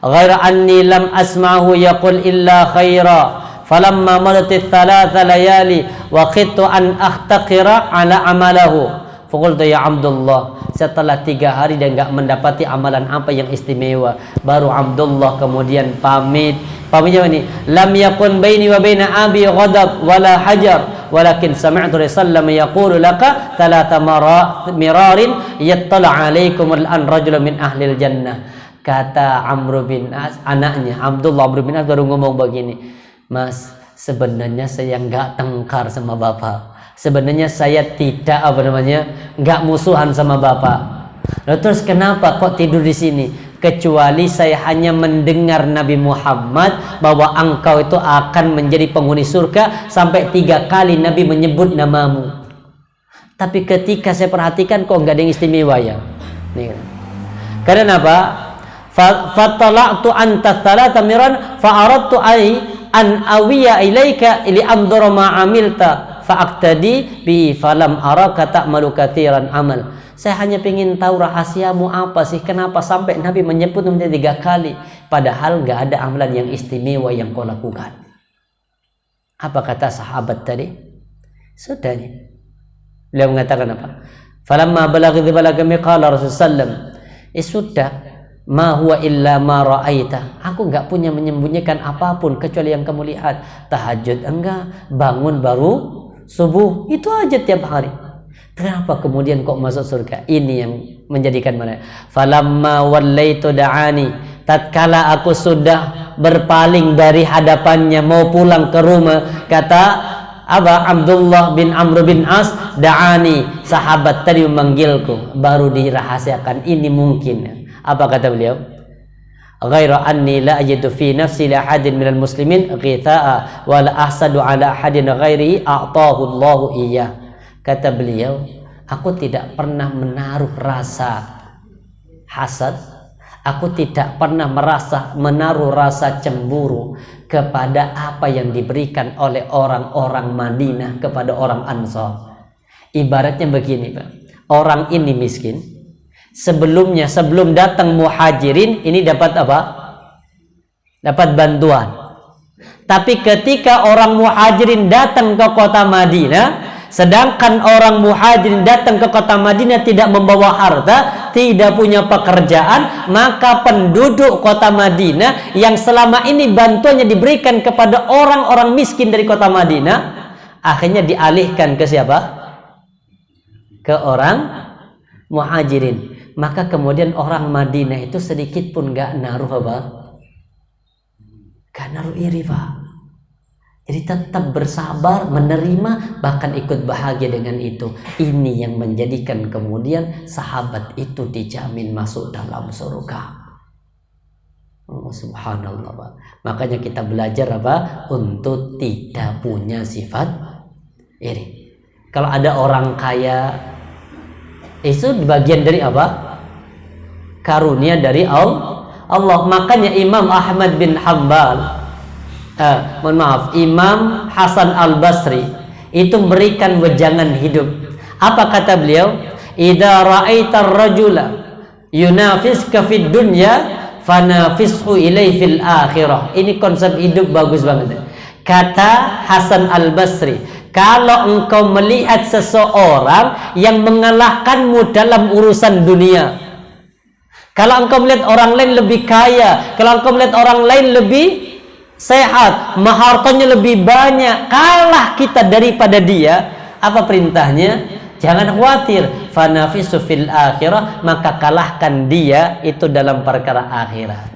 S2: ghaira anni lam asma'hu yaqul illa khaira, falamma madat 3 layali wa khittu an ahtaqira ala amalahu faqultu ya Abdullah. Setelah 3 hari dan enggak mendapati amalan apa yang istimewa, baru Abdullah kemudian pamitnya ini, lam yakun baini wa baina abi ghadab wala hajar walakin sami'tu Rasulullah yaqulu laka 3 mirarin yattala 'alaikum al-an rajulun min ahlil jannah. Kata Amr bin As, anaknya Abdullah Amr bin As baru ngomong begini, Mas, sebenarnya saya enggak tengkar sama bapak. Sebenarnya saya tidak enggak musuhan sama bapak. Lalu terus kenapa kok tidur di sini? Kecuali saya hanya mendengar Nabi Muhammad bahwa engkau itu akan menjadi penghuni surga, sampai 3 kali Nabi menyebut namamu. Tapi ketika saya perhatikan kok nggak ada yang istimewa ya. Nih. Karena apa? Fatala'tu anta thalatha miran fa'aradtu an awiya ilaika ili amdura ma amilta fa'aqtadi bi falam araka ta'malu katsiran amal. Saya hanya ingin tahu rahasiamu apa sih, kenapa sampai Nabi menyebut 3 kali, padahal nggak ada amalan yang istimewa yang kau lakukan. Apa kata sahabat tadi? Sudah nih. Beliau mengatakan apa? Falamma balagha qala Rasulullah sudah, ma huwa illa ma ra'aita. Aku nggak punya menyembunyikan apapun kecuali yang kamu lihat. Tahajud enggak, bangun baru subuh, itu aja tiap hari. Kenapa kemudian kok masuk surga? Ini yang menjadikan mana? Falamma wallaitu da'ani. Tatkala aku sudah berpaling dari hadapannya mau pulang ke rumah, kata Abdullah bin Amr bin As, da'ani, sahabat tadi memanggilku, baru dirahasiakan ini mungkin. Apa kata beliau? Ghaira anni la ajidu fi nafsi la ahadin minal muslimin ghitha'a wa la ahsadu ala ahadin ghairihi a'tahu Allahu iyyah. Kata beliau, aku tidak pernah menaruh rasa hasad, aku tidak pernah menaruh rasa cemburu kepada apa yang diberikan oleh orang-orang Madinah kepada orang Ansar. Ibaratnya begini, Pak. Orang ini miskin, sebelum datang muhajirin ini dapat apa? Dapat bantuan. Tapi ketika orang muhajirin datang ke kota Madinah, sedangkan orang muhajirin datang ke kota Madinah tidak membawa harta, tidak punya pekerjaan, maka penduduk kota Madinah yang selama ini bantuannya diberikan kepada orang-orang miskin dari kota Madinah, akhirnya dialihkan ke siapa? Ke orang muhajirin. Maka kemudian orang Madinah itu sedikit pun gak naruh apa? Gak naruh iri, Pak. Jadi tetap bersabar, menerima, bahkan ikut bahagia dengan itu. Ini yang menjadikan kemudian sahabat itu dijamin masuk dalam surga. Oh, subhanallah, Pak. Makanya kita belajar apa? Untuk tidak punya sifat iri. Kalau ada orang kaya, itu bagian dari apa? Karunia dari Allah. Makanya Imam Ahmad bin Hanbal, Imam Hasan Al-Basri itu memberikan wejangan hidup. Apa kata beliau? Idza ra'aitar rajula yunafiska fid dunya fanafishu ilai fil akhirah. Ini konsep hidup bagus banget. Kata Hasan Al-Basri, kalau engkau melihat seseorang yang mengalahkanmu dalam urusan dunia, kalau engkau melihat orang lain lebih kaya, kalau engkau melihat orang lain lebih sehat, hartanya lebih banyak, kalah kita daripada dia, apa perintahnya? Jangan khawatir, fanafisu fil akhirah, maka kalahkan dia itu dalam perkara akhirat.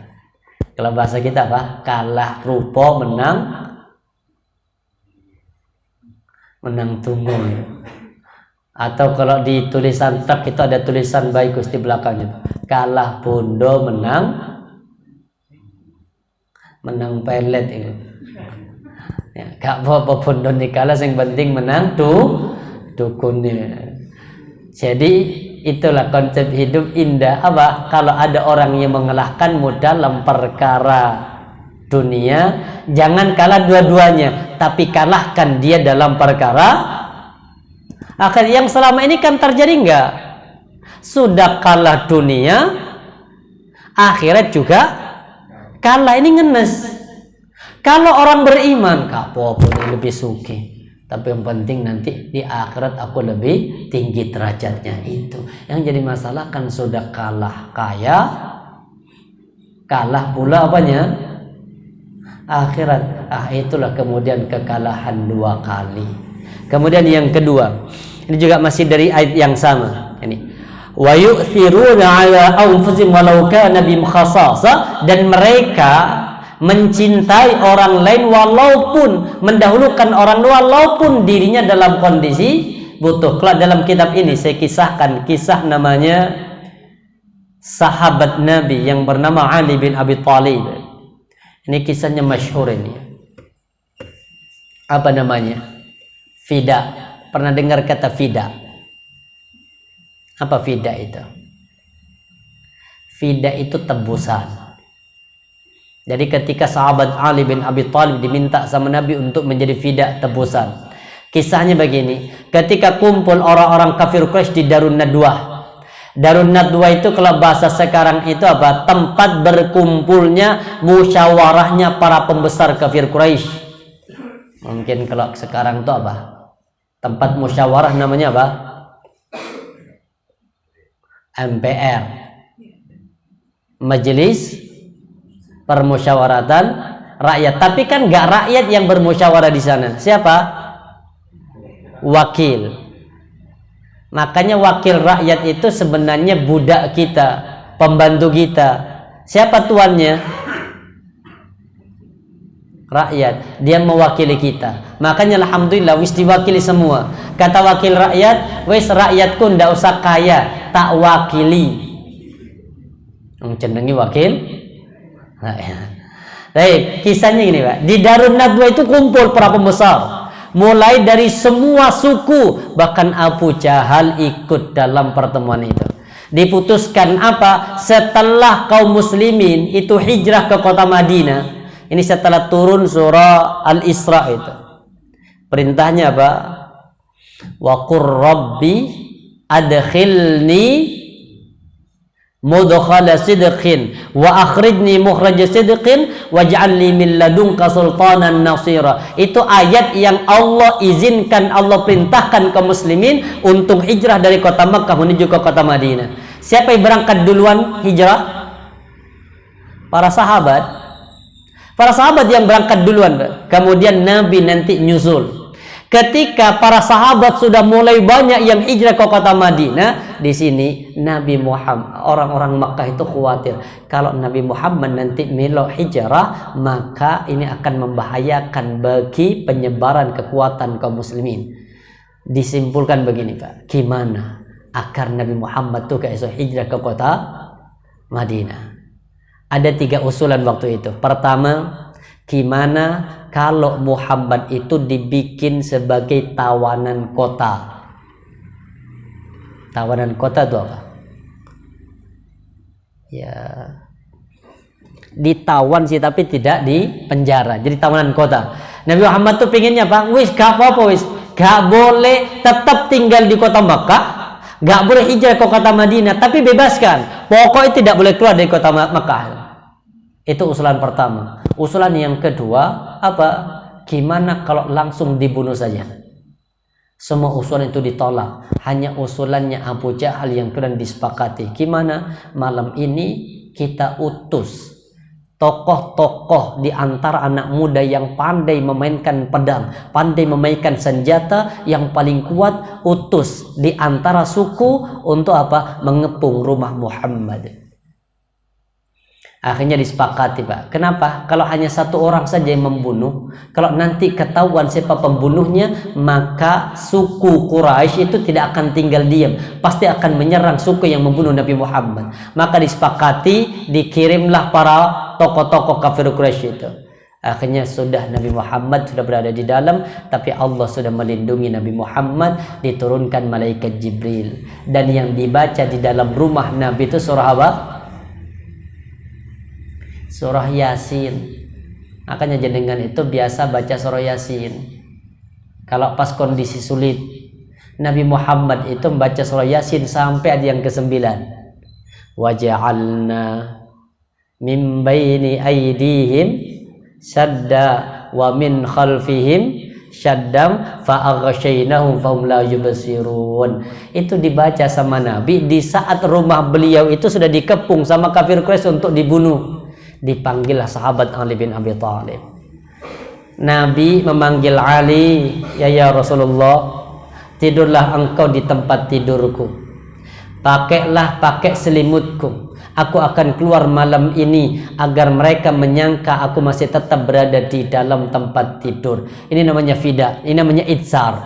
S2: Kalau bahasa kita apa? Kalah rupa menang tunggu. Atau kalau di tulisan tak itu ada tulisan bagus di belakangnya, kalah bondo menang pelet itu. Ya, gak apa-apa bondo kalah, yang penting menang dukunnya. Jadi itulah konsep hidup indah. Apa? Kalau ada orang yang mengalahkanmu dalam perkara dunia, jangan kalah dua-duanya, tapi kalahkan dia dalam perkara akhir. Yang selama ini kan terjadi enggak? Sudah kalah dunia, akhirat juga kalah. Ini ngenes. Kalau orang beriman, kapok lebih suki, tapi yang penting nanti di akhirat aku lebih tinggi derajatnya. Itu yang jadi masalah. Kan sudah kalah kaya, kalah pula apanya? Akhirat. Itulah kemudian kekalahan 2 kali. Kemudian yang kedua, ini juga masih dari ayat yang sama. Ini wa yu'thiruna 'ala anfusihim walau kana bihim khassasa, dan mereka mencintai orang lain walaupun mendahulukan orang lain, walaupun dirinya dalam kondisi butuh. Kalau dalam kitab ini saya kisahkan kisah namanya sahabat Nabi yang bernama Ali bin Abi Thalib. Ini kisahnya masyhur ini. Apa namanya? Fida. Pernah dengar kata fida? Apa fida itu? Fida itu tebusan. Jadi ketika sahabat Ali bin Abi Thalib diminta sama Nabi untuk menjadi fida, tebusan. Kisahnya begini, ketika kumpul orang-orang kafir Quraisy di Darun Nadwah. Darun Nadwah itu kalau bahasa sekarang itu apa? Tempat berkumpulnya, musyawarahnya para pembesar kafir Quraisy. Mungkin kalau sekarang itu apa? Tempat musyawarah namanya apa? MPR. Majelis Permusyawaratan Rakyat. Tapi kan nggak rakyat yang bermusyawarah di sana. Siapa? Wakil. Makanya wakil rakyat itu sebenarnya budak kita, pembantu kita. Siapa tuannya? Rakyat. Dia mewakili kita. Makanya alhamdulillah wis diwakili semua. Kata wakil rakyat, wis rakyatku ndak usah kaya, tak wakili. Cendengi wakil rakyat. Baik, kisahnya gini Pak. Di Darun Nadwah itu kumpul para pembesar. Mulai dari semua suku, bahkan Abu Jahal ikut dalam pertemuan itu. Diputuskan apa? Setelah kaum muslimin itu hijrah ke kota Madinah. Ini setelah turun surah Al-Isra itu. Perintahnya apa? Wa qur rabbi adkhilni mudkhala sidqin wa akhrijni mukhraja sidqin waj'alni min ladunka sultanan nasira. Itu ayat yang Allah izinkan, Allah perintahkan kaum muslimin untuk hijrah dari kota Makkah menuju ke kota Madinah. Siapa yang berangkat duluan hijrah? Para sahabat. Para sahabat yang berangkat duluan. Kemudian Nabi nanti nyusul. Ketika para sahabat sudah mulai banyak yang hijrah ke kota Madinah, di sini Nabi Muhammad, orang-orang Makkah itu khawatir kalau Nabi Muhammad nanti melo hijrah, maka ini akan membahayakan bagi penyebaran kekuatan kaum muslimin. Disimpulkan begini Pak, gimana agar Nabi Muhammad tuh kayak hijrah ke kota Madinah? Ada 3 usulan waktu itu. Pertama, gimana kalau Muhammad itu dibikin sebagai tawanan kota? Tawanan kota itu apa? Ya, ditawan sih tapi tidak di penjara. Jadi tawanan kota. Nabi Muhammad tuh pinginnya Pak, wis gak apa-apa wis, gak boleh tetap tinggal di kota Makkah, gak boleh hijrah ke kota Madinah, tapi bebaskan. Pokoknya tidak boleh keluar dari kota Makkah. Itu usulan pertama. Usulan yang kedua apa? Gimana kalau langsung dibunuh saja? Semua usulan itu ditolak. Hanya usulannya Abu Jahal yang kemudian disepakati. Gimana? Malam ini kita utus tokoh-tokoh di antara anak muda yang pandai memainkan pedang, pandai memainkan senjata, yang paling kuat, utus di antara suku untuk apa? Mengepung rumah Muhammad. Akhirnya disepakati Pak. Kenapa? Kalau hanya 1 orang saja yang membunuh, kalau nanti ketahuan siapa pembunuhnya, maka suku Quraisy itu tidak akan tinggal diam, pasti akan menyerang suku yang membunuh Nabi Muhammad. Maka disepakati, dikirimlah para tokoh-tokoh kafir Quraisy itu. Akhirnya sudah Nabi Muhammad sudah berada di dalam, tapi Allah sudah melindungi Nabi Muhammad, diturunkan malaikat Jibril. Dan yang dibaca di dalam rumah Nabi itu surah apa? Surah Yasin. Makanya jenengan itu biasa baca surah Yasin kalau pas kondisi sulit. Nabi Muhammad itu membaca surah Yasin sampai ada yang ke-9. Waja'alna min baini aydihim syadda wa min khalfihim syaddam fa'aghshaynahum fahum la yubsirun. Itu dibaca sama Nabi di saat rumah beliau itu sudah dikepung sama kafir Quraisy untuk dibunuh. Dipanggillah sahabat Ali bin Abi Thalib. Nabi memanggil Ali, ya Rasulullah, tidurlah engkau di tempat tidurku, pakai selimutku, aku akan keluar malam ini agar mereka menyangka aku masih tetap berada di dalam tempat tidur. Ini namanya fida, ini namanya itsar.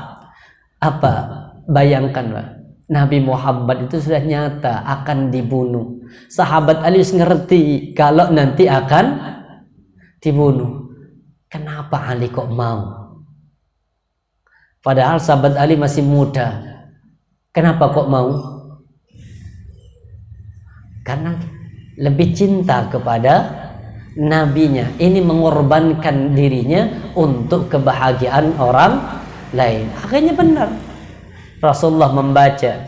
S2: Apa? Bayangkan Pak, Nabi Muhammad itu sudah nyata akan dibunuh. Sahabat Ali ngerti kalau nanti akan dibunuh. Kenapa Ali kok mau? Padahal sahabat Ali masih muda. Kenapa kok mau? Karena lebih cinta kepada nabinya. Ini mengorbankan dirinya untuk kebahagiaan orang lain. Akhirnya benar. Rasulullah membaca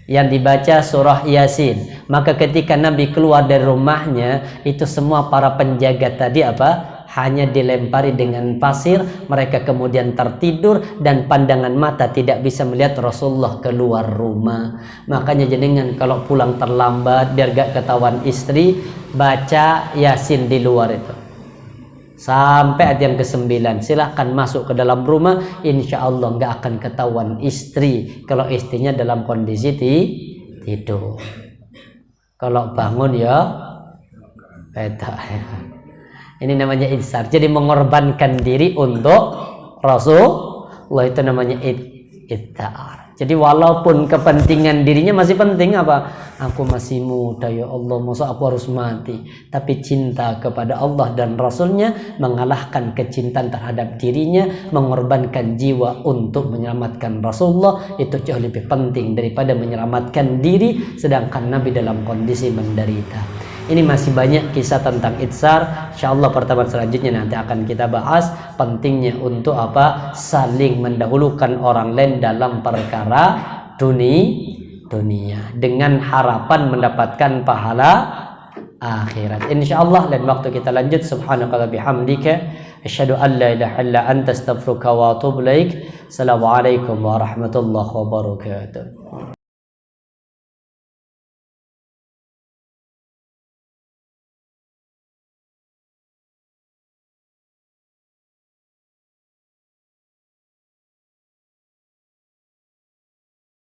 S2: yang dibaca surah Yasin. Maka ketika Nabi keluar dari rumahnya, itu semua para penjaga tadi apa? Hanya dilempari dengan pasir. Mereka kemudian tertidur dan pandangan mata tidak bisa melihat Rasulullah keluar rumah. Makanya jenengan kalau pulang terlambat biar gak ketahuan istri, baca Yasin di luar itu sampai ayat yang ke-9. Silahkan masuk ke dalam rumah, insya Allah nggak akan ketahuan istri kalau istrinya dalam kondisi tidur. Kalau bangun ya beda. Ini namanya insar. Jadi mengorbankan diri untuk Rasulullah, itu namanya ittar. Jadi walaupun kepentingan dirinya masih penting apa? Aku masih muda ya Allah, masa aku harus mati? Tapi cinta kepada Allah dan Rasulnya mengalahkan kecintaan terhadap dirinya, mengorbankan jiwa untuk menyelamatkan Rasulullah itu jauh lebih penting daripada menyelamatkan diri sedangkan Nabi dalam kondisi menderita. Ini masih banyak kisah tentang itsar. Insyaallah pertemuan selanjutnya nanti akan kita bahas pentingnya untuk apa? Saling mendahulukan orang lain dalam perkara dunia dengan harapan mendapatkan pahala akhirat. Insyaallah lain waktu kita lanjut. Subhanaka wa bihamdika asyhadu an la ilaha illa anta astaghfiruka wa atubu ilaik. Assalamualaikum warahmatullahi wabarakatuh.